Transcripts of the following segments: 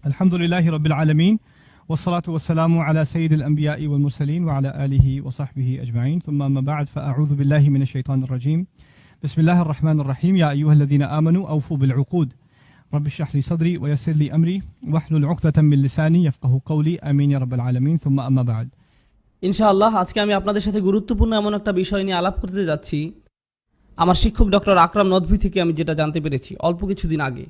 আলহামদুলিল্লাহি রাব্বিল আলামিন والصلاة والسلام على سيد الأنبياء والمرسلين وعلى آله وصحبه أجمعين ثم أما بعد فأعوذ بالله من الشيطان الرجيم بسم الله الرحمن الرحيم يا أيها الذين آمنوا أوفوا بالعقود رب اشرح لي صدري ويسر لي أمري واحلل عقدة من لساني يفقهوا قولي آمين يا رب العالمين ثم أما بعد ইনশাআল্লাহ আজকে আমি আপনাদের সাথে গুরুত্বপূর্ণ এমন একটা বিষয় নিয়ে আলাপ করতে যাচ্ছি। আমার শিক্ষক ডক্টর আকরাম নদভী থেকে আমি যেটা জানতে পেরেছি অল্প কিছুদিন আগে,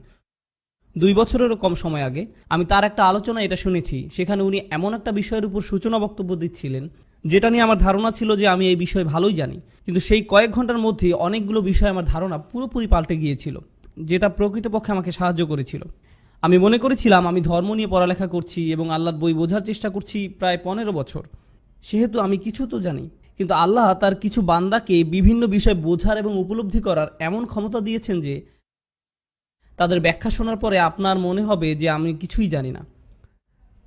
2 বছরেরও কম সময় আগে, আমি তার একটা আলোচনা এটা শুনেছি। সেখানে উনি এমন একটা বিষয়ের উপর সূচনা বক্তব্য দিচ্ছিলেন যেটা নিয়ে আমার ধারণা ছিল যে আমি এই বিষয়ে ভালোই জানি, কিন্তু সেই কয়েক ঘন্টার মধ্যে অনেকগুলো বিষয় আমার ধারণা পুরোপুরি পাল্টে গিয়েছিল, যেটা প্রকৃতপক্ষে আমাকে সাহায্য করেছিল। আমি মনে করেছিলাম আমি ধর্ম নিয়ে পড়ালেখা করছি এবং আল্লাহর বই বোঝার চেষ্টা করছি প্রায় 15 বছর, সেহেতু আমি কিছু তো জানি। কিন্তু আল্লাহ তার কিছু বান্দাকে বিভিন্ন বিষয় বোঝার এবং উপলব্ধি করার এমন ক্ষমতা দিয়েছেন যে তাদের ব্যাখ্যা শোনার পরে আপনার মনে হবে যে আমি কিছুই জানি না।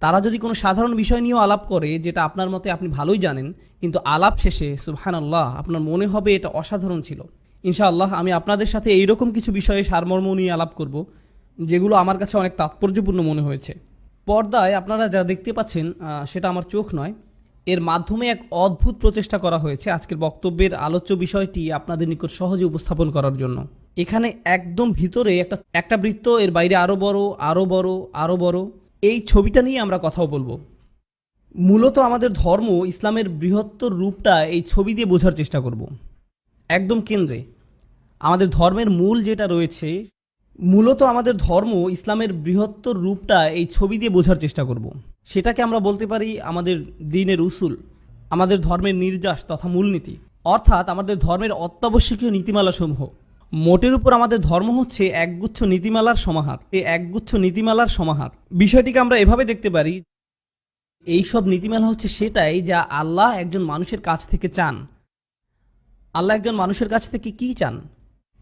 তারা যদি কোনো সাধারণ বিষয় নিয়েও আলাপ করে যেটা আপনার মতে আপনি ভালোই জানেন, কিন্তু আলাপ শেষে সুবহানাল্লাহ আপনার মনে হবে এটা অসাধারণ ছিল। ইনশাআল্লাহ আমি আপনাদের সাথে এইরকম কিছু বিষয়ে সারমর্ম নিয়ে আলাপ করব যেগুলো আমার কাছে অনেক তাৎপর্যপূর্ণ মনে হয়েছে। পর্দায় আপনারা যা দেখতে পাচ্ছেন সেটা আমার চোখ নয়, এর মাধ্যমে এক অদ্ভুত প্রচেষ্টা করা হয়েছে আজকের বক্তব্যের আলোচ্য বিষয়টি আপনাদের নিকট সহজে উপস্থাপন করার জন্য। এখানে একদম ভিতরে একটা বৃত্ত, এর বাইরে আরও বড় আরও বড় আরও বড়, এই ছবিটা নিয়ে আমরা কথাও বলবো। মূলত আমাদের ধর্ম ইসলামের বৃহত্তর রূপটা এই ছবি দিয়ে বোঝার চেষ্টা করব। একদম কেন্দ্রে আমাদের ধর্মের মূল যেটা রয়েছে, মূলত আমাদের ধর্ম ইসলামের বৃহত্তর রূপটা এই ছবি দিয়ে বোঝার চেষ্টা করব। সেটাকে আমরা বলতে পারি আমাদের দ্বীনের উসুল, আমাদের ধর্মের নির্যাস তথা মূলনীতি, অর্থাৎ আমাদের ধর্মের অত্যাবশ্যকীয় নীতিমালাসমূহ। মোটের উপর আমাদের ধর্ম হচ্ছে একগুচ্ছ নীতিমালার সমাহার। এই একগুচ্ছ নীতিমালার সমাহার বিষয়টিকে আমরা এভাবে দেখতে পারি, এইসব নীতিমালা হচ্ছে সেটাই যা আল্লাহ একজন মানুষের কাছ থেকে চান। আল্লাহ একজন মানুষের কাছ থেকে কি চান,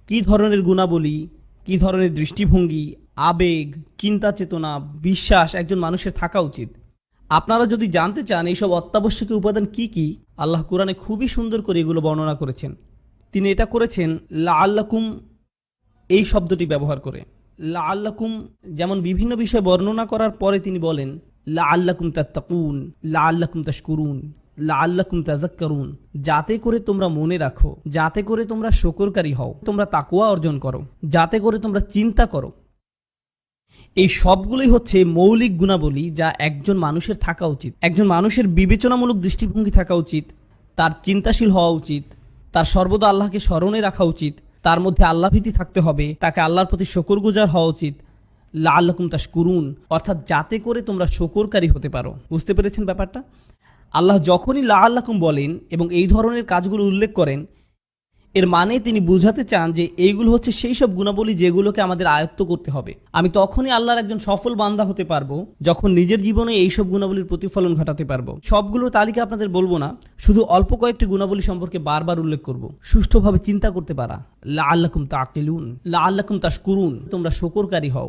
কি ধরনের গুণাবলী, কি ধরনের দৃষ্টিভঙ্গি, আবেগ, চিন্তা চেতনা, বিশ্বাস একজন মানুষের থাকা উচিত। আপনারা যদি জানতে চান এইসব অত্যাবশ্যকীয় উপাদান কি কি, আল্লাহ কোরআনে খুবই সুন্দর করে এগুলো বর্ণনা করেছেন। তিনি এটা করেছেন লাআল্লাকুম, এই শব্দটি ব্যবহার করে। লাআল্লাকুম যেমন বিভিন্ন বিষয় বর্ণনা করার পরে তিনি বলেন লাআল্লাকুম তাত্তাকুন, লাআল্লাকুম তাশকুরুন, লাআল্লাকুম তাযাক্কারুন, যাতে করে তোমরা মনে রাখো, যাতে করে তোমরা শুকরকারী হও, তোমরা তাকওয়া অর্জন করো, যাতে করে তোমরা চিন্তা করো। এই সবগুলোই হচ্ছে মৌলিক গুণাবলী যা একজন মানুষের থাকা উচিত। একজন মানুষের বিবেচনামূলক দৃষ্টিভঙ্গি থাকা উচিত, তার চিন্তাশীল হওয়া উচিত, তার সর্বদা আল্লাহকে স্মরণে রাখা উচিত, তার মধ্যে আল্লাহভীতি থাকতে হবে, তাকে আল্লাহর প্রতি শুকরগুজার হওয়া উচিত। লাআল্লাকুম তাশকুরুন, অর্থাৎ যাতে করে তোমরা শুকরকারী হতে পারো। বুঝতে পেরেছেন ব্যাপারটা? আল্লাহ যখনই লাআল্লাকুম বলেন এবং এই ধরনের কাজগুলো উল্লেখ করেন, এর মানে তিনি বুঝাতে চান যে এইগুলো হচ্ছে সেই সব গুণাবলী যেগুলোকে আমাদের আয়ত্ত করতে হবে। আমি তখনই আল্লাহর একজন সফল বান্দা হতে পারবো যখন নিজের জীবনে এইসব গুণাবলীর প্রতিফলন ঘটাতে পারবো। সবগুলোর তালিকা আপনাদের বলবো না, শুধু অল্প কয়েকটি গুণাবলী সম্পর্কে বারবার উল্লেখ করব। সুষ্ঠুভাবে চিন্তা করতে পারা, লাআল্লাকুম তাআকিলুন, লাআল্লাকুম তাশকুরুন, তোমরা শুকরকারী হও,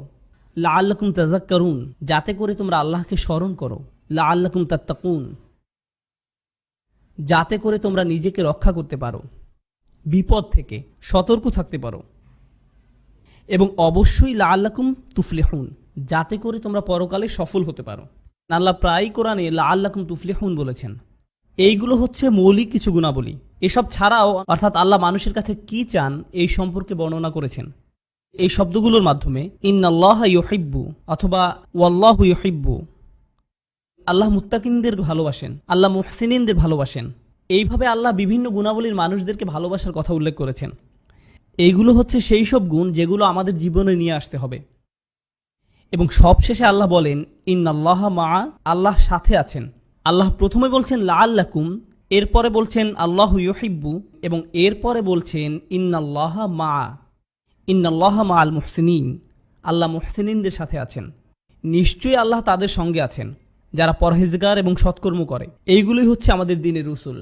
লাআল্লাকুম তাযাক্কারুন, যাতে করে তোমরা আল্লাহকে স্মরণ করো, লাআল্লাকুম তাত্তাকুন, যাতে করে তোমরা নিজেকে রক্ষা করতে পারো, বিপদ থেকে সতর্ক থাকতে পারো, এবং অবশ্যই লাআল্লাকুম তুফলিহুন, যাতে করে তোমরা পরকালে সফল হতে পারো। আল্লাহ প্রায় কোরআনে লাআল্লাকুম তুফলিহুন বলেছেন। এইগুলো হচ্ছে মৌলিক কিছু গুণাবলী। এসব ছাড়াও অর্থাৎ আল্লাহ মানুষের কাছে কি চান এই সম্পর্কে বর্ণনা করেছেন এই শব্দগুলোর মাধ্যমে। ইন্নাল্লাহা ইউহিব্বু অথবা ওয়াল্লাহু ইউহিব্বু, আল্লাহ মুত্তাকিনদের ভালোবাসেন, আল্লাহ মুহসিনিনদের ভালোবাসেন। এইভাবে আল্লাহ বিভিন্ন গুণাবলীর মানুষদেরকে ভালোবাসার কথা উল্লেখ করেছেন। এইগুলো হচ্ছে সেই সব গুণ যেগুলো আমাদের জীবনে নিয়ে আসতে হবে। এবং সবশেষে আল্লাহ বলেন ইন্নাল্লাহা মাআ, আল্লাহ সাথে আছেন। আল্লাহ প্রথমে বলছেন লাআল্লাকুম, এরপরে বলছেন আল্লাহু ইউহিব্বু, এবং এরপরে বলছেন ইন্নাল্লাহা মাআ, ইন্নাল্লাহা মাআল মুহসিনিন, আল্লাহ মুহসিনিনদের সাথে আছেন। নিশ্চয়ই আল্লাহ তাদের সঙ্গে আছেন যারা পরহেজগার এবং সৎকর্ম করে। এইগুলোই হচ্ছে আমাদের দ্বীনের উসুল।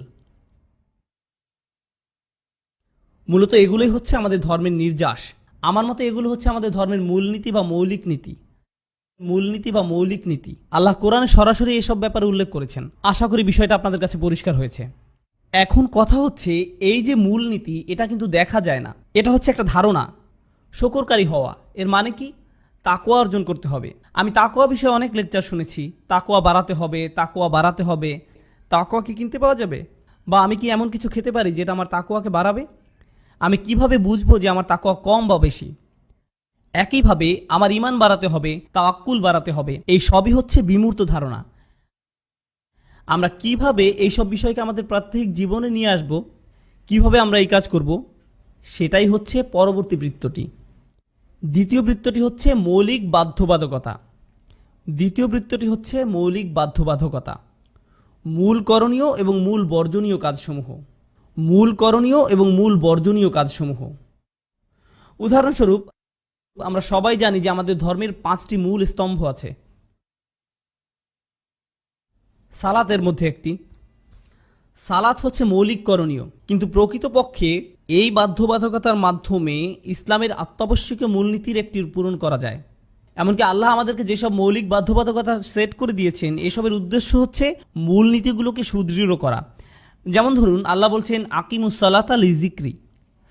মূলত এগুলোই হচ্ছে আমাদের ধর্মের নির্যাস। আমার মতে এগুলো হচ্ছে আমাদের ধর্মের মূলনীতি বা মৌলিক নীতি। মূলনীতি বা মৌলিক নীতি আল্লাহ কোরআনে সরাসরি এসব ব্যাপারে উল্লেখ করেছেন। আশা করি বিষয়টা আপনাদের কাছে পরিষ্কার হয়েছে। এখন কথা হচ্ছে এই যে মূলনীতি, এটা কিন্তু দেখা যায় না, এটা হচ্ছে একটা ধারণা। শুকরকারী হওয়া এর মানে কি? তাকওয়া অর্জন করতে হবে। আমি তাকওয়া বিষয়ে অনেক লেকচার শুনেছি, তাকওয়া বাড়াতে হবে, তাকওয়া বাড়াতে হবে। তাকওয়া কি কিনতে পাওয়া যাবে? বা আমি কি এমন কিছু খেতে পারি যেটা আমার তাকওয়াকে বাড়াবে? আমি কিভাবে বুঝবো যে আমার তাকওয়া কম বা বেশি? একইভাবে আমার ঈমান বাড়াতে হবে, তাওয়াক্কুল বাড়াতে হবে। এই সবই হচ্ছে বিমূর্ত ধারণা। আমরা কিভাবে এই সব বিষয়কে আমাদের প্রাত্যহিক জীবনে নিয়ে আসব, কিভাবে আমরা এই কাজ করব, সেটাই হচ্ছে পরবর্তী বৃত্তটি। দ্বিতীয় বৃত্তটি হচ্ছে মৌলিক বাধ্যবাধকতা। দ্বিতীয় বৃত্তটি হচ্ছে মৌলিক বাধ্যবাধকতা। মূল করণীয় এবং মূল বর্জনীয় কাজসমূহ। মূল করণীয় এবং মূল বর্জনীয় কাজসমূহ। উদাহরণস্বরূপ, আমরা সবাই জানি যে আমাদের ধর্মের 5টি মূল স্তম্ভ আছে। সালাতের মধ্যে একটি। সালাত হচ্ছে মৌলিক করণীয়, কিন্তু প্রকৃতপক্ষে এই বাধ্যবাধকতার মাধ্যমে ইসলামের অত্যাবশ্যকীয় মূলনীতির একটি পূরণ করা যায়। এমনকি আল্লাহ আমাদেরকে যেসব মৌলিক বাধ্যবাধকতা সেট করে দিয়েছেন, এসবের উদ্দেশ্য হচ্ছে মূলনীতিগুলোকে সুদৃঢ় করা। যেমন ধরুন, আল্লাহ বলছেন আকিমুস সালাতা লিজিক্রি,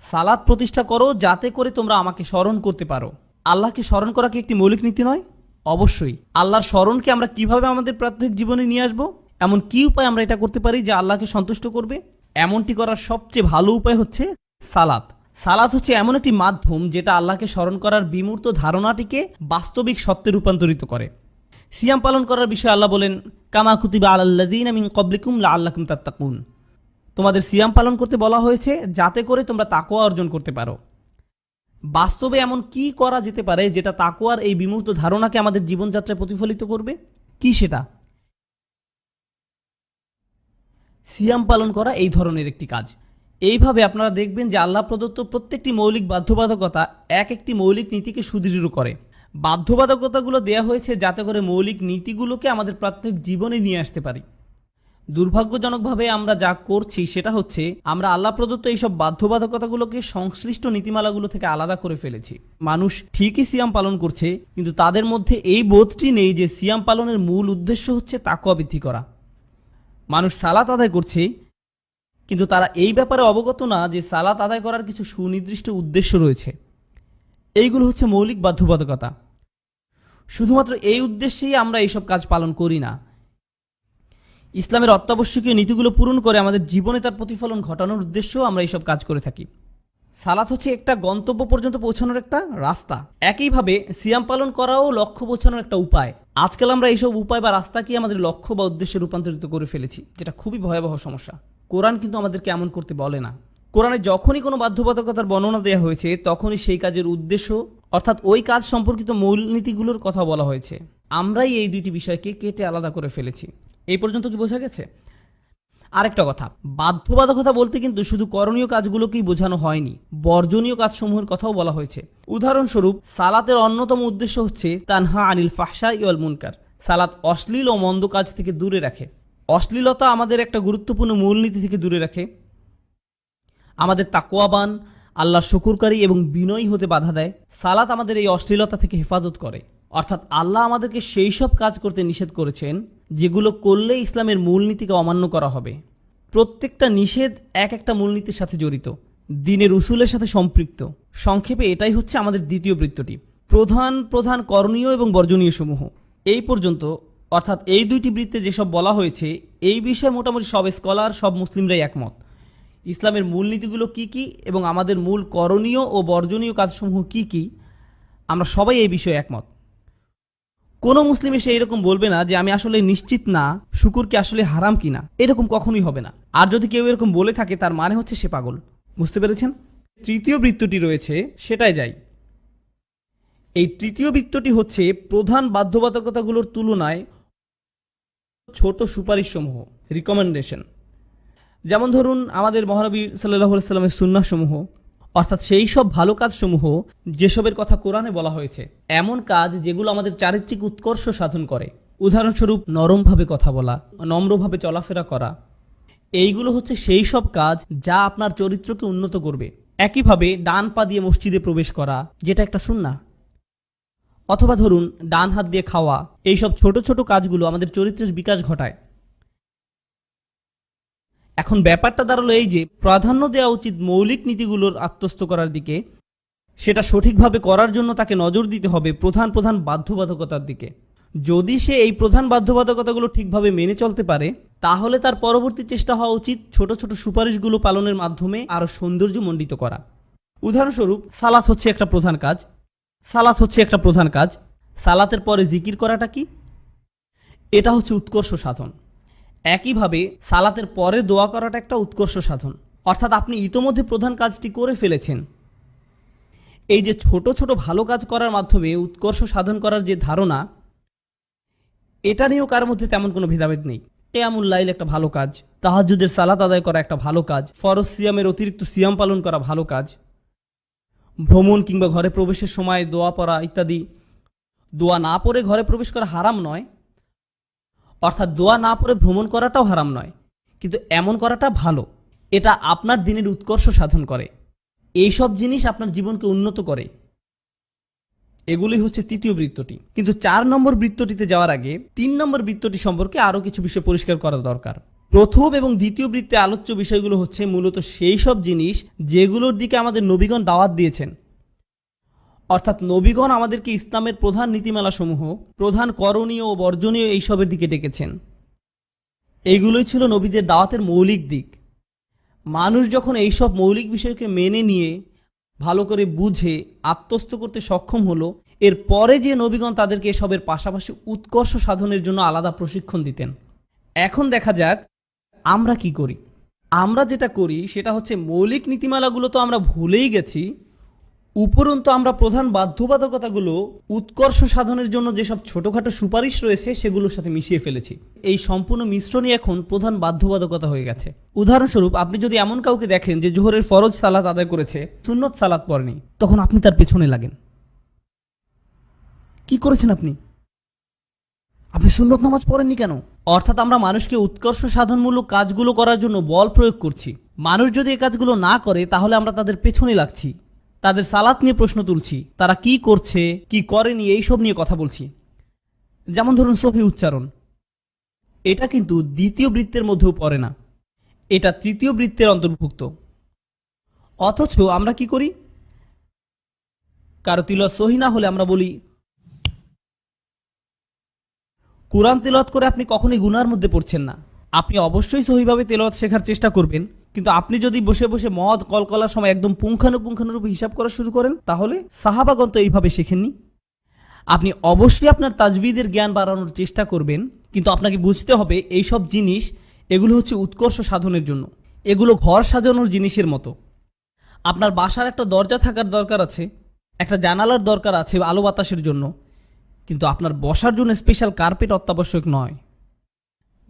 সালাত প্রতিষ্ঠা করো যাতে করে তোমরা আমাকে স্মরণ করতে পারো। আল্লাহকে স্মরণ করা কি একটি মৌলিক নীতি নয়? অবশ্যই। আল্লাহর স্মরণকে আমরা কিভাবে আমাদের প্রাত্যহিক জীবনে নিয়ে আসবো? এমন কি উপায় আমরা এটা করতে পারি যা আল্লাহকে সন্তুষ্ট করবে? এমনটি করার সবচেয়ে ভালো উপায় হচ্ছে সালাত। সালাত হচ্ছে এমন একটি মাধ্যম যেটা আল্লাহকে স্মরণ করার বিমূর্ত ধারণাটিকে বাস্তবিক সত্যে রূপান্তরিত করে। সিয়াম পালন করার বিষয়ে আল্লাহ বলেন, কামা কুতিবা আলাল্লাযীনা মিন ক্বাবলিকুম লাআল্লাকুম তাত্তাকুন, তোমাদের সিয়াম পালন করতে বলা হয়েছে যাতে করে তোমরা তাকওয়া অর্জন করতে পারো। বাস্তবে এমন কি করা যেতে পারে যেটা তাকওয়ার এই বিমূর্ত ধারণাকে আমাদের জীবনযাত্রায় প্রতিফলিত করবে? কি সেটা? সিয়াম পালন করা এই ধরনের একটি কাজ। এইভাবে আপনারা দেখবেন যে আল্লাহ প্রদত্ত প্রত্যেকটি মৌলিক বাধ্যবাধকতা এক একটি মৌলিক নীতিকে সুদৃঢ় করে। বাধ্যবাধকতাগুলো দেয়া হয়েছে যাতে করে মৌলিক নীতিগুলোকে আমাদের প্রাত্যহিক জীবনে নিয়ে আসতে পারি। দুর্ভাগ্যজনকভাবে আমরা যা করছি সেটা হচ্ছে আমরা আল্লাহ প্রদত্ত এইসব বাধ্যবাধকতাগুলোকে সংশ্লিষ্ট নীতিমালাগুলো থেকে আলাদা করে ফেলেছি। মানুষ ঠিকই সিয়াম পালন করছে, কিন্তু তাদের মধ্যে এই বোধটি নেই যে সিয়াম পালনের মূল উদ্দেশ্য হচ্ছে তাকওয়া বৃদ্ধি করা। মানুষ সালাত আদায় করছে, কিন্তু তারা এই ব্যাপারে অবগত না যে সালাত আদায় করার কিছু সুনির্দিষ্ট উদ্দেশ্য রয়েছে। এইগুলো হচ্ছে মৌলিক বাধ্যবাধকতা। শুধুমাত্র এই উদ্দেশ্যেই আমরা এইসব কাজ পালন করি না। ইসলামের অত্যাবশ্যকীয় নীতিগুলো পূরণ করে আমাদের জীবনে তার প্রতিফলন ঘটানোর উদ্দেশ্যেও আমরা এইসব কাজ করে থাকি। সালাত হচ্ছে একটা গন্তব্য পর্যন্ত পৌঁছানোর একটা রাস্তা। একইভাবে সিয়াম পালন করাও লক্ষ্য পৌঁছানোর একটা উপায়। আজকাল আমরা এইসব উপায় বা রাস্তাকে আমাদের লক্ষ্য বা উদ্দেশ্যে রূপান্তরিত করে ফেলেছি, যেটা খুবই ভয়াবহ সমস্যা। কোরআন কিন্তু আমাদেরকে এমন করতে বলে না। কোরআনে যখনই কোনো বাধ্যবাধকতার বর্ণনা দেওয়া হয়েছে, তখনই সেই কাজের উদ্দেশ্য অর্থাৎ ওই কাজ সম্পর্কিত মূলনীতিগুলোর কথা বলা হয়েছে। আমরাই এই দুইটি বিষয়কে কেটে আলাদা করে ফেলেছি। এই পর্যন্ত কি বোঝা গেছে? আরেকটা কথা, বাধ্যবাধকতা বলতে কিন্তু শুধু করণীয় কাজগুলোকেই বোঝানো হয়নি, বর্জনীয় কাজসমূহের কথাও বলা হয়েছে। উদাহরণস্বরূপ, সালাতের অন্যতম উদ্দেশ্য হচ্ছে তানহা আনিল ফাহশাই ওয়াল মুনকার। সালাত অশ্লীল ও মন্দ কাজ থেকে দূরে রাখে। অশ্লীলতা আমাদের একটা গুরুত্বপূর্ণ মূলনীতি থেকে দূরে রাখে। আমাদের তাকওয়াবান, আল্লাহর শুকরকারী এবং বিনয়ী হতে বাধা দেয়। সালাত আমাদের এই অশ্লীলতা থেকে হেফাজত করে। অর্থাৎ আল্লাহ আমাদেরকে সেই সব কাজ করতে নিষেধ করেছেন যেগুলো করলে ইসলামের মূলনীতিকে অমান্য করা হবে। প্রত্যেকটা নিষেধ এক একটা মূলনীতির সাথে জড়িত, দ্বীনের উসুলের সাথে সম্পৃক্ত। সংক্ষেপে এটাই হচ্ছে আমাদের দ্বিতীয় বৃত্তটি, প্রধান প্রধান করণীয় এবং বর্জনীয় সমূহ। এই পর্যন্ত অর্থাৎ এই দুইটি বৃত্তে যেসব বলা হয়েছে, এই বিষয়ে মোটামুটি সব স্কলার, সব মুসলিমরাই একমত। ইসলামের মূলনীতিগুলো কি কি এবং আমাদের মূল করণীয় ও বর্জনীয় কাজসমূহ কি কি, আমরা সবাই এই বিষয়ে একমত। কোনো মুসলিম এসে এরকম বলবে না যে আমি আসলে নিশ্চিত না শুকুর কি আসলে হারাম কিনা। এরকম কখনোই হবে না। আর যদি কেউ এরকম বলে থাকে, তার মানে হচ্ছে সে পাগল। বুঝতে পেরেছেন? তৃতীয় বৃত্তটি রয়েছে, সেটাই যাই। এই তৃতীয় বৃত্তটি হচ্ছে প্রধান বাধ্যবাধকতাগুলোর তুলনায় ছোট সুপারিশ সমূহ, রিকমেন্ডেশন। যেমন ধরুন, আমাদের মহানবী সাল্লাল্লাহু আলাইহি সাল্লামের সুন্নাহ সমূহ, অর্থাৎ সেই সব ভালো কাজসমূহ যেসবের কথা কোরআনে বলা হয়েছে। এমন কাজ যেগুলো আমাদের চারিত্রিক উৎকর্ষ সাধন করে। উদাহরণস্বরূপ, নরমভাবে কথা বলা, নম্রভাবে চলাফেরা করা। এইগুলো হচ্ছে সেই সব কাজ যা আপনার চরিত্রকে উন্নত করবে। একইভাবে ডান পা দিয়ে মসজিদে প্রবেশ করা, যেটা একটা সুন্নাহ। অথবা ধরুন, ডান হাত দিয়ে খাওয়া। এইসব ছোট ছোট কাজগুলো আমাদের চরিত্রের বিকাশ ঘটায়। এখন ব্যাপারটা দাঁড়ালো এই যে প্রাধান্য দেওয়া উচিত মৌলিক নীতিগুলোর আত্মস্থ করার দিকে, সেটা সঠিকভাবে করার জন্য তাকে নজর দিতে হবে প্রধান প্রধান বাধ্যবাধকতার দিকে। যদি সে এই প্রধান বাধ্যবাধকতাগুলো ঠিকভাবে মেনে চলতে পারে, তাহলে তার পরবর্তী চেষ্টা হওয়া উচিত ছোট ছোট সুপারিশগুলো পালনের মাধ্যমে আরও সৌন্দর্যমণ্ডিত করা। উদাহরণস্বরূপ, সালাত হচ্ছে একটা প্রধান কাজ। সালাতের পরে জিকির করাটা কি? এটা হচ্ছে উৎকর্ষ সাধন। একইভাবে সালাতের পরে দোয়া করাটা একটা উৎকর্ষ সাধন। অর্থাৎ আপনি ইতোমধ্যে প্রধান কাজটি করে ফেলেছেন। এই যে ছোট ছোট ভালো কাজ করার মাধ্যমে উৎকর্ষ সাধন করার যে ধারণা, এটা নিয়েও কার মধ্যে তেমন কোনো ভেদাভেদ নেই। কিয়ামুল লাইল একটা ভালো কাজ, তাহাজ্জুদের সালাত আদায় করা একটা ভালো কাজ, ফরজ সিয়ামের অতিরিক্ত সিয়াম পালন করা ভালো কাজ, ভ্রমণ কিংবা ঘরে প্রবেশের সময় দোয়া পড়া ইত্যাদি। দোয়া না পড়ে ঘরে প্রবেশ করা হারাম নয়, অর্থাৎ দোয়া না পড়ে ভ্রমণ করাটাও হারাম নয়, কিন্তু এমন করাটা ভালো। এটা আপনার দিনের উৎকর্ষ সাধন করে। এইসব জিনিস আপনার জীবনকে উন্নত করে। এগুলি হচ্ছে তৃতীয় বৃত্তটি। কিন্তু 4 নম্বর বৃত্তটিতে যাওয়ার আগে 3 নম্বর বৃত্তটি সম্পর্কে আরও কিছু বিষয় পরিষ্কার করা দরকার। প্রথম এবং দ্বিতীয় বৃত্তে আলোচ্য বিষয়গুলো হচ্ছে মূলত সেই সব জিনিস যেগুলোর দিকে আমাদের নবীগণ দাওয়াত দিয়েছেন। অর্থাৎ নবীগণ আমাদেরকে ইসলামের প্রধান নীতিমালাসমূহ, প্রধান করণীয় ও বর্জনীয় এইসবের দিকে ডেকেছেন। এইগুলোই ছিল নবীদের দাওয়াতের মৌলিক দিক। মানুষ যখন এইসব মৌলিক বিষয়কে মেনে নিয়ে ভালো করে বুঝে আত্মস্থ করতে সক্ষম হলো, এর পরে যে নবীগণ তাদেরকে এসবের পাশাপাশি উৎকর্ষ সাধনের জন্য আলাদা প্রশিক্ষণ দিতেন। এখন দেখা যাক আমরা কি করি। আমরা যেটা করি সেটা হচ্ছে মৌলিক নীতিমালাগুলো তো আমরা ভুলেই গেছি, উপরন্তু আমরা প্রধান বাধ্যবাধকতাগুলো উৎকর্ষ সাধনের জন্য যেসব ছোটখাটো সুপারিশ রয়েছে সেগুলোর সাথে মিশিয়ে ফেলেছি। এই সম্পূর্ণ মিশ্রণই এখন প্রধান বাধ্যবাধকতা হয়ে গেছে। উদাহরণস্বরূপ, আপনি যদি এমন কাউকে দেখেন যে জোহরের ফরজ সালাত আদায় করেছে, সুন্নত সালাত পড়েনি, তখন আপনি তার পেছনে লাগেন। কি করেছেন আপনি? আপনি সুন্নত নামাজ পড়েননি কেন? অর্থাৎ আমরা মানুষকে উৎকর্ষ সাধনমূলক কাজগুলো করার জন্য বল প্রয়োগ করছি। মানুষ যদি এই কাজগুলো না করে তাহলে আমরা তাদের পেছনে লাগছি, তাদের সালাত নিয়ে প্রশ্ন তুলছি, তারা কি করছে কি করেনি এইসব নিয়ে কথা বলছি। যেমন ধরুন সহিহ উচ্চারণ, এটা কিন্তু দ্বিতীয় বৃত্তের মধ্যেও পড়ে না, এটা তৃতীয় বৃত্তের অন্তর্ভুক্ত। অথচ আমরা কি করি? কারো তিলাওয়াত সহিহ না হলে আমরা বলি। কুরআন তেলাওয়াত করে আপনি কখনোই গুনার মধ্যে পড়ছেন না। আপনি অবশ্যই সহিভাবে তেলাওয়াত শেখার চেষ্টা করবেন, কিন্তু আপনি যদি বসে বসে মদ কলকলার সময় একদম পুঙ্খানুপুঙ্খানুরূপে হিসাব করা শুরু করেন, তাহলে সাহাবাগণ তো এইভাবে শেখেননি। আপনি অবশ্যই আপনার তাজবিদের জ্ঞান বাড়ানোর চেষ্টা করবেন, কিন্তু আপনাকে বুঝতে হবে এইসব জিনিস এগুলো হচ্ছে উৎকর্ষ সাধনের জন্য। এগুলো ঘর সাজানোর জিনিসের মতো। আপনার বাসার একটা দরজা থাকার দরকার আছে, একটা জানালার দরকার আছে আলো বাতাসের জন্য, কিন্তু আপনার বসার জন্য স্পেশাল কার্পেট অত্যাবশ্যক নয়।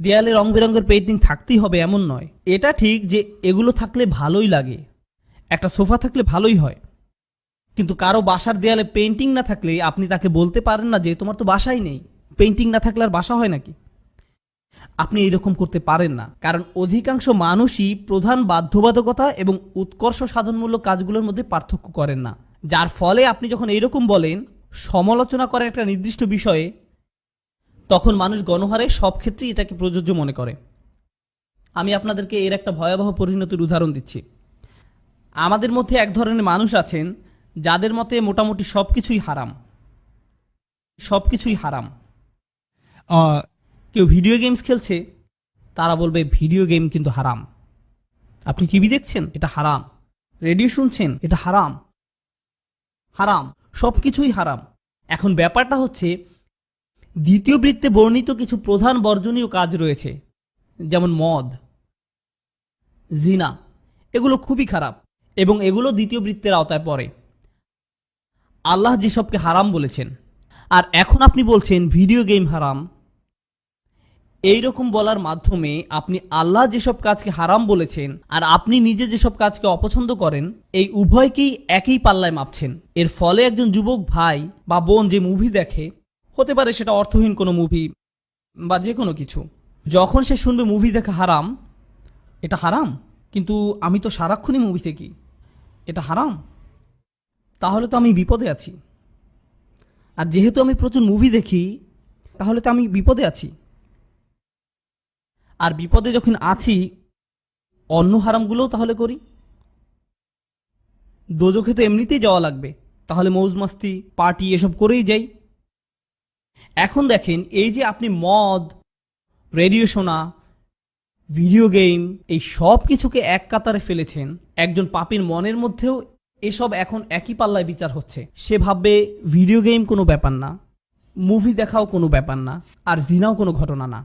দেয়ালে রং বেরঙের পেইন্টিং থাকতেই হবে এমন নয়। এটা ঠিক যে এগুলো থাকলে ভালোই লাগে, একটা সোফা থাকলে ভালোই হয়, কিন্তু কারো বাসার দেয়ালে পেইন্টিং না থাকলে আপনি তাকে বলতে পারেন না যে তোমার তো বাসাই নেই। পেইন্টিং না থাকলে আর বাসা হয় নাকি? আপনি এইরকম করতে পারেন না, কারণ অধিকাংশ মানুষই প্রধান বাধ্যবাধকতা এবং উৎকর্ষ সাধনমূলক কাজগুলোর মধ্যে পার্থক্য করেন না। যার ফলে আপনি যখন এইরকম বলেন, সমালোচনা করেন একটা নির্দিষ্ট বিষয়ে, তখন মানুষ গণহারে সব ক্ষেত্রেই এটাকে প্রযোজ্য মনে করে। আমি আপনাদেরকে এর একটা ভয়াবহ পরিণতির উদাহরণ দিচ্ছি। আমাদের মধ্যে এক ধরনের মানুষ আছেন যাদের মতে মোটামুটি সবকিছুই হারাম। সবকিছুই হারাম। কেউ ভিডিও গেমস খেলছে, তারা বলবে ভিডিও গেম কিন্তু হারাম। আপনি টিভি দেখছেন, এটা হারাম। রেডিও শুনছেন, এটা হারাম। হারাম, সবকিছুই হারাম। এখন ব্যাপারটা হচ্ছে, দ্বিতীয় বৃত্তে বর্ণিত কিছু প্রধান বর্জনীয় কাজ রয়েছে, যেমন মদ, জিনা, এগুলো খুবই খারাপ এবং এগুলো দ্বিতীয় বৃত্তের আওতায় পড়ে। আল্লাহ যেসবকে হারাম বলেছেন, আর এখন আপনি বলছেন ভিডিও গেম হারাম। এইরকম বলার মাধ্যমে আপনি আল্লাহ যেসব কাজকে হারাম বলেছেন আর আপনি নিজে যেসব কাজকে অপছন্দ করেন, এই উভয়কেই একই পাল্লায় মাপছেন। এর ফলে একজন যুবক ভাই বা বোন যে মুভি দেখে, হতে পারে সেটা অর্থহীন কোনো মুভি বা যে কোনো কিছু, যখন সে শুনবে মুভি দেখা হারাম, এটা হারাম, কিন্তু আমি তো সারাক্ষণই মুভি দেখি, এটা হারাম, তাহলে তো আমি বিপদে আছি। আর যেহেতু আমি প্রচুর মুভি দেখি, তাহলে তো আমি বিপদে আছি। আর বিপদে যখন আছি, অন্য হারামগুলোও তাহলে করি। দোজখে তো এমনিতেই যাওয়া লাগবে, তাহলে মৌজ মাস্তি পার্টি এসব করেই যাই। এখন দেখেন, এই যে আপনি মদ, রেডিও শোনা, ভিডিও গেম, এই সব কিছুকে এক কাতারে ফেলেছেন, একজন পাপীর মনের মধ্যেও এসব এখন একই পাল্লায় বিচার হচ্ছে। সে ভাববে ভিডিও গেম কোনো ব্যাপার না, মুভি দেখাও কোনো ব্যাপার না, আর জিনাও কোনো ঘটনা না,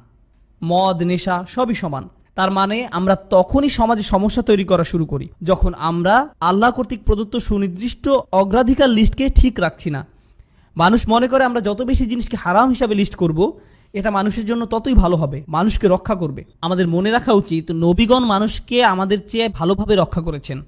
মদ নেশা সবই সমান। তার মানে আমরা তখনই সমাজে সমস্যা তৈরি করা শুরু করি যখন আমরা আল্লাহ কর্তৃক প্রদত্ত সুনির্দিষ্ট অগ্রাধিকার লিস্টকে ঠিক রাখছি না। মানুষ মনে করে আমরা যত বেশি জিনিসকে হারাম হিসাবে লিস্ট করব, এটা মানুষের জন্য ততই ভালো হবে, মানুষকে রক্ষা করবে। আমাদের মনে রাখা উচিত, নবীগণ মানুষকে আমাদের চেয়ে ভালোভাবে রক্ষা করেছেন।